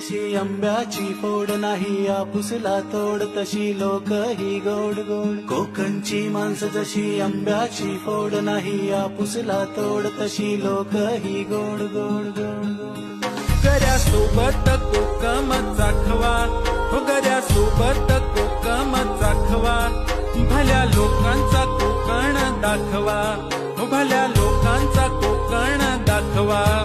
जशी आंब्याची फोड नाही आपुसला तोड तशी लोक ही गोड गोड। कोकणची माणसं जशी आंब्याची फोड नाही आपुसला तोड तशी लोक ही गोड गोड गोड गोड। गऱ्यासोबत कोकम चाखवा हो गऱ्यासोबत कोकम चाखवा भल्या लोकांचा कोकण दाखवा हो भल्या लोकांचा कोकण दाखवा।